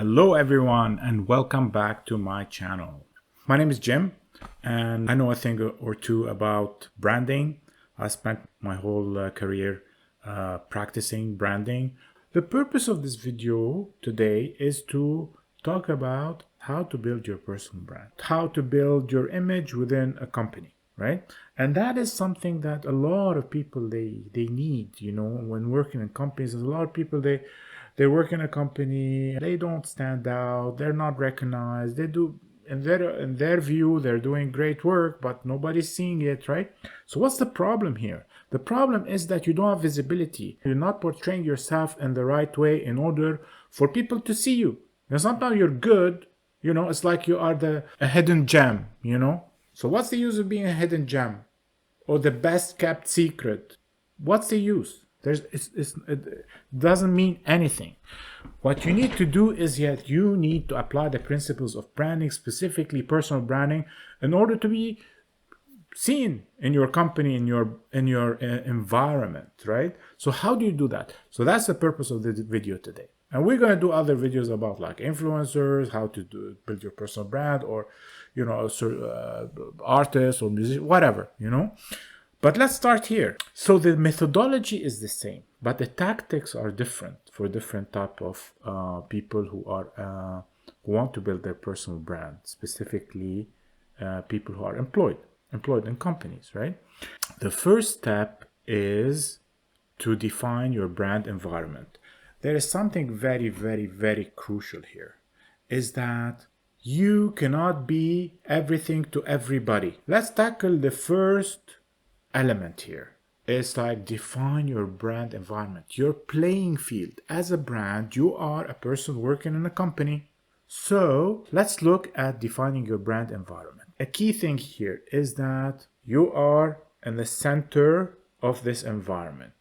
Hello everyone and welcome back to my channel. My name is Jim and I know a thing or two about branding. I spent my whole career practicing branding. The purpose of this video today is to talk about how to build your personal brand, how to build your image within a company, right? And that is something that a lot of people they need, when working in companies. There's a lot of people they work in a company, they don't stand out, they're not recognized, they do in their view they're doing great work, but nobody's seeing it, right? So what's the problem here? The problem is that you don't have visibility. You're not portraying yourself in the right way in order for people to see you. And sometimes you're good, it's like you are a hidden gem, So what's the use of being a hidden gem or the best kept secret? What's the use? It doesn't mean anything. What you need to do is you need to apply the principles of branding, specifically personal branding, in order to be seen in your company, in your environment, right? So how do you do that? So that's the purpose of this video today. And we're going to do other videos about like influencers, how to build your personal brand, or artists or musicians, whatever, But let's start here. So the methodology is the same, but the tactics are different for different type of people who want to build their personal brand, specifically people who are employed in companies, right? The first step is to define your brand environment. There is something very, very, very crucial here, is that you cannot be everything to everybody. Let's tackle the first element here. It's like define your brand environment, your playing field. As a brand, you are a person working in a company. So let's look at defining your brand environment. A key thing here is that you are in the center of this environment.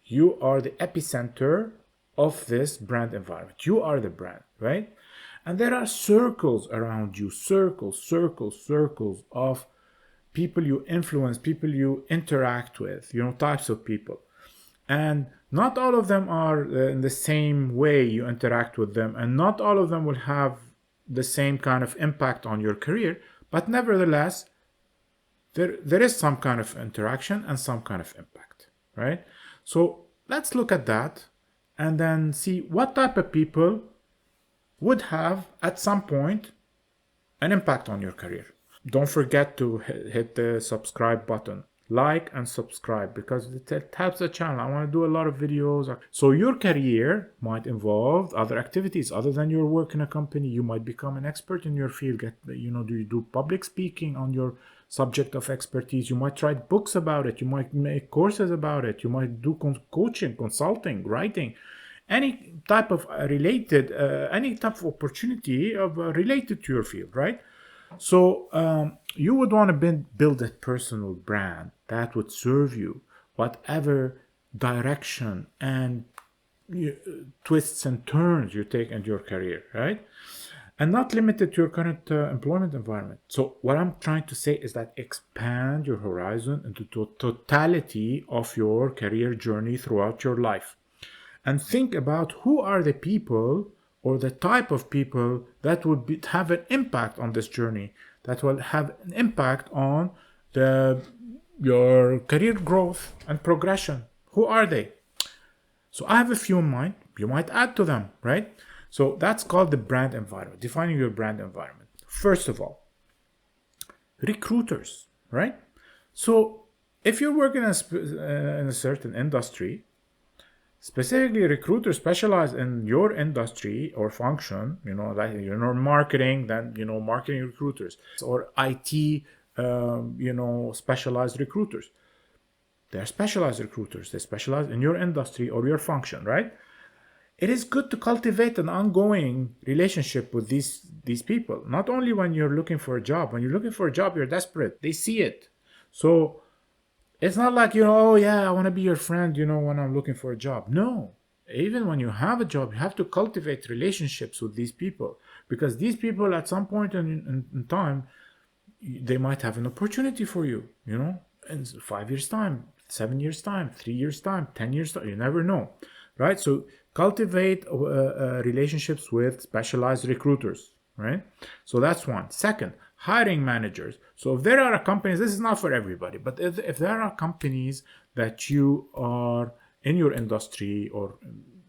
You are the epicenter of this brand environment. You are the brand, right? And there are circles around you, circles of people you influence, people you interact with, types of people. And not all of them are in the same way you interact with them, and not all of them will have the same kind of impact on your career, but nevertheless, there is some kind of interaction and some kind of impact, right? So let's look at that and then see what type of people would have at some point an impact on your career. Don't forget to hit the subscribe button, like and subscribe, because it helps the channel. I want to do a lot of videos. So your career might involve other activities other than your work in a company. You might become an expert in your field. Do you do public speaking on your subject of expertise? You might write books about it. You might make courses about it. You might do coaching, consulting, writing, any type of any type of opportunity of related to your field, right? So you would want to build a personal brand that would serve you whatever direction and twists and turns you take in your career, right? And not limited to your current employment environment. So what I'm trying to say is that expand your horizon into the totality of your career journey throughout your life. And think about who are the people or the type of people that would have an impact on this journey, that will have an impact on your career growth and progression. Who are they? So I have a few in mind. You might add to them, right? So that's called the brand environment, defining your brand environment. First of all, recruiters, right? So if you're working in a certain industry, specifically, recruiters specialize in your industry or function, like marketing, then, marketing recruiters, or IT, specialized recruiters. They're specialized recruiters. They specialize in your industry or your function, right? It is good to cultivate an ongoing relationship with these people. Not only when you're looking for a job. When you're looking for a job, you're desperate. They see it. So it's not like, oh yeah, I want to be your friend, when I'm looking for a job. No. Even when you have a job, you have to cultivate relationships with these people, because these people at some point in time, they might have an opportunity for you, in 5 years time, 7 years time, 3 years time, 10 years time, you never know, right? So Cultivate relationships with specialized recruiters, right? So that's one. Second, hiring managers. So if there are companies, this is not for everybody, but if there are companies that you are in your industry, or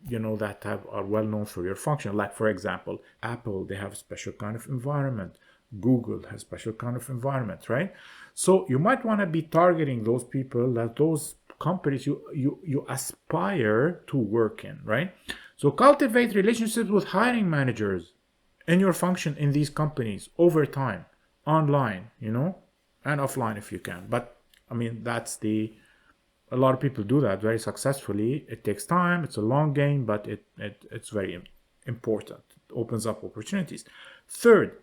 that are well known for your function, like for example Apple, they have a special kind of environment. Google has special kind of environment, right? So you might want to be targeting those people, that those companies you aspire to work in, right? So cultivate relationships with hiring managers in your function in these companies over time, online, and offline if you can. But I mean, a lot of people do that very successfully. It takes time, it's a long game, but it's very important. It opens up opportunities. Third,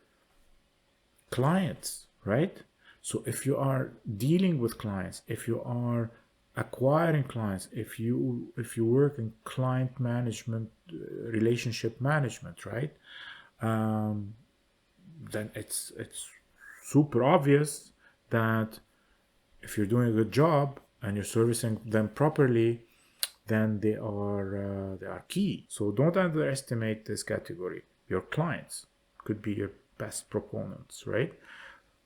clients, right? So if you are dealing with clients, if you are acquiring clients, if you work in client management, relationship management, right? Then it's super obvious that if you're doing a good job and you're servicing them properly, then they are key. So don't underestimate this category. Your clients could be your best proponents, right?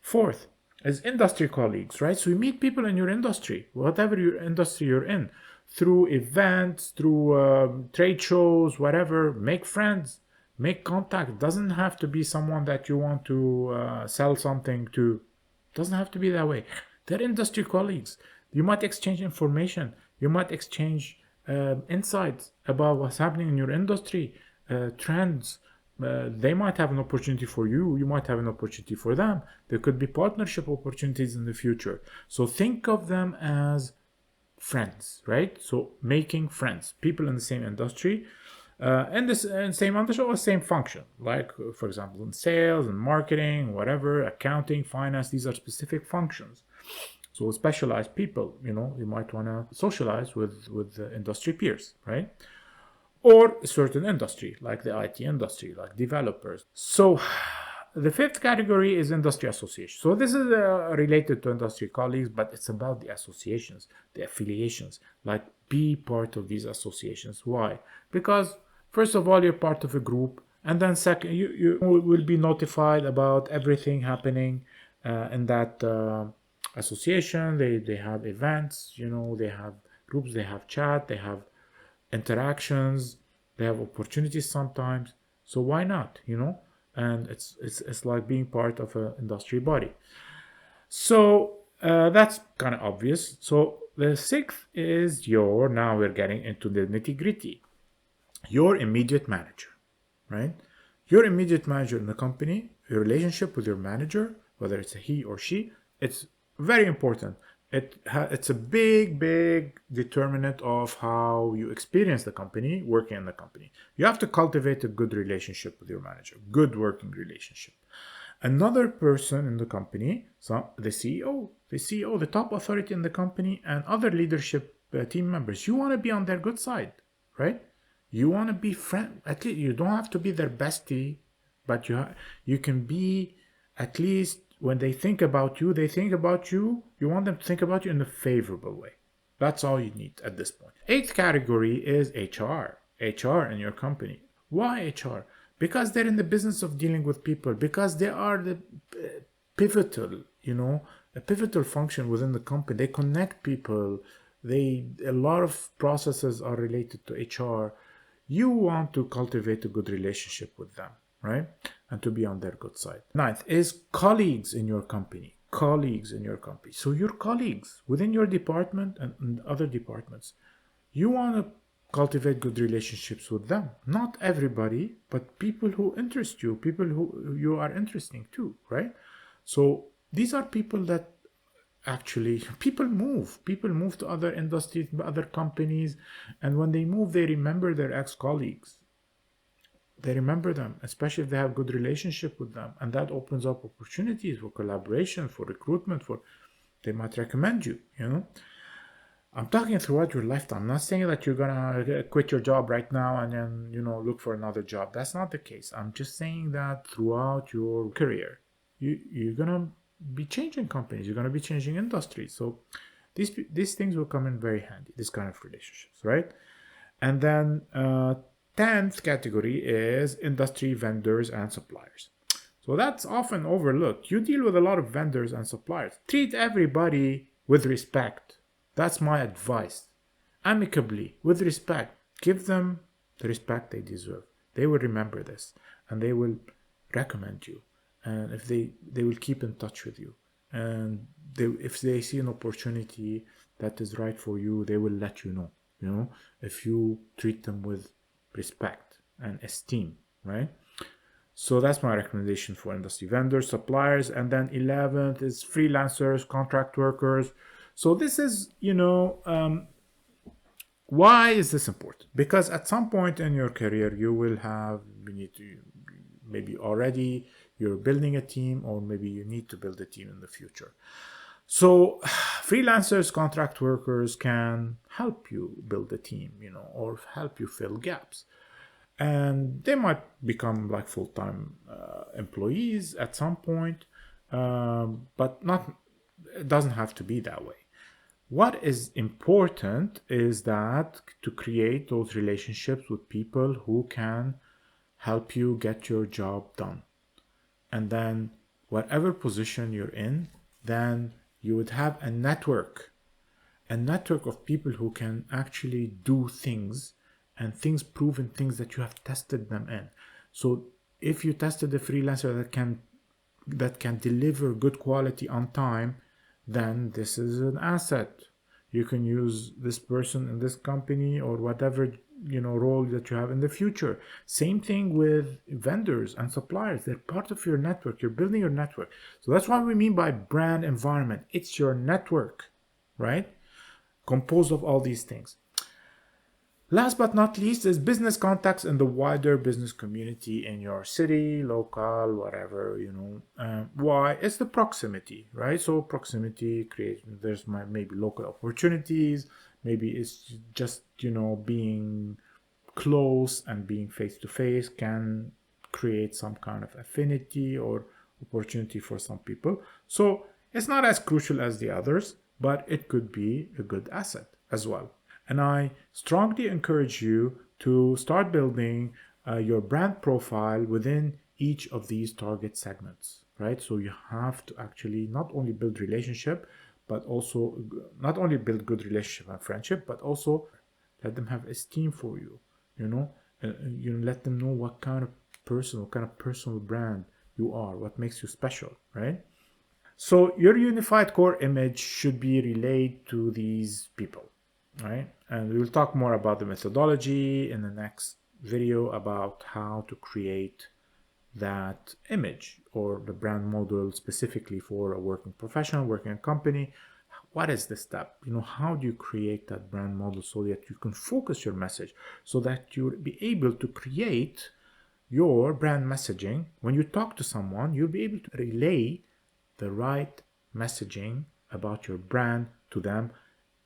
Fourth is industry colleagues, right? So you meet people in your industry, whatever your industry you're in, through events, through trade shows, whatever. Make friends, make contact. It doesn't have to be someone that you want to sell something to. It doesn't have to be that way. They're industry colleagues. You might exchange information. You might exchange insights about what's happening in your industry, trends. They might have an opportunity for you. You might have an opportunity for them. There could be partnership opportunities in the future. So think of them as friends, right? So making friends, people in the same industry, and same industry or same function, like for example in sales and marketing, whatever, accounting, finance. These are specific functions. So specialized people, you might want to socialize with industry peers, right? Or a certain industry, like the IT industry, like developers. So the fifth category is industry association. So this is related to industry colleagues, but it's about the associations, the affiliations. Like, be part of these associations. Why? Because first of all, you're part of a group, and then second, you will be notified about everything happening in that association. They have events, they have groups, they have chat, they have interactions, they have opportunities sometimes. So why not, and it's like being part of an industry body. So that's kind of obvious. So the sixth is now we're getting into the nitty gritty, your immediate manager, right? Your immediate manager in the company, your relationship with your manager, whether it's a he or she, it's very important. It's a big determinant of how you experience the company, working in the company. You have to cultivate a good relationship with your manager, good working relationship. Another person in the company, so the CEO, the top authority in the company, and other leadership team members, you want to be on their good side, right? You want to be friend. At least you don't have to be their bestie, but you can be, at least when they think about you, you want them to think about you in a favorable way. That's all you need at this point. Eighth category is HR. HR in your company. Why HR? Because they're in the business of dealing with people, because they are the pivotal, a pivotal function within the company. They connect people. A lot of processes are related to HR. You want to cultivate a good relationship with them, right? And to be on their good side. Ninth is colleagues in your company. Colleagues in your company. So your colleagues within your department and other departments, you want to cultivate good relationships with them. Not everybody, but people who interest you, people who you are interesting to, right? So these are people that actually people move to other industries, other companies, and when they move, they remember their ex-colleagues. They remember them, especially if they have good relationship with them, and that opens up opportunities for collaboration, for recruitment, they might recommend you. I'm talking throughout your lifetime. I'm not saying that you're gonna quit your job right now and then look for another job. That's not the case. I'm just saying that throughout your career, you're gonna be changing companies. You're gonna be changing industries. So these things will come in very handy. This kind of relationships, right? And then 10th category is industry vendors and suppliers. So that's often overlooked. You deal with a lot of vendors and suppliers. Treat everybody with respect. That's my advice. Amicably, with respect. Give them the respect they deserve. They will remember this and they will recommend you. And if they will keep in touch with you. And if they see an opportunity that is right for you, they will let you know. You know, if you treat them with respect and esteem, right? So that's my recommendation for industry vendors, suppliers. And then 11th is freelancers, contract workers. So this is, why is this important? Because at some point in your career, you need to, maybe already you're building a team, or maybe you need to build a team in the future. So freelancers, contract workers can help you build a team, or help you fill gaps. And they might become like full-time employees at some point, but not. It doesn't have to be that way. What is important is that to create those relationships with people who can help you get your job done. And then whatever position you're in, then you would have a network of people who can actually do things, and things, proven things that you have tested them in. So if you tested a freelancer that can deliver good quality on time, then this is an asset. You can use this person in this company, or whatever role that you have in the future. Same thing with vendors and suppliers. They're part of your network. You're building your network. So that's what we mean by brand environment. It's your network, right? Composed of all these things. Last but not least is business contacts in the wider business community in your city, local, whatever, why? It's the proximity, right? So proximity creates, there's maybe local opportunities, maybe it's just, being close and being face to face can create some kind of affinity or opportunity for some people. So it's not as crucial as the others, but it could be a good asset as well. And I strongly encourage you to start building your brand profile within each of these target segments, right? So you have to actually not only build relationship, but also not only build good relationship and friendship, but also let them have esteem for you. Let them know what kind of personal brand you are, what makes you special, right? So your unified core image should be relayed to these people, right? And we will talk more about the methodology in the next video about how to create that image or the brand model specifically for a working professional, working company. What is the step? How do you create that brand model so that you can focus your message, so that you'll be able to create your brand messaging. When you talk to someone, you'll be able to relay the right messaging about your brand to them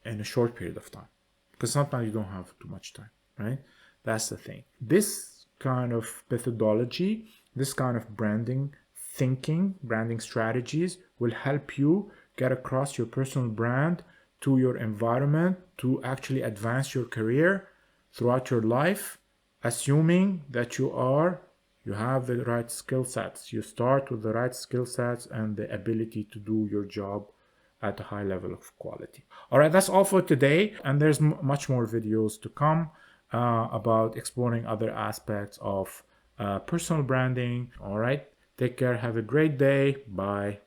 in a short period of time, because sometimes you don't have too much time, right? That's the thing. This kind of methodology, this kind of branding thinking, branding strategies will help you get across your personal brand to your environment to actually advance your career throughout your life, assuming that you have the right skill sets. You start with the right skill sets and the ability to do your job at a high level of quality. All right, that's all for today. And there's much more videos to come about exploring other aspects of personal branding. All right, take care. Have a great day. Bye.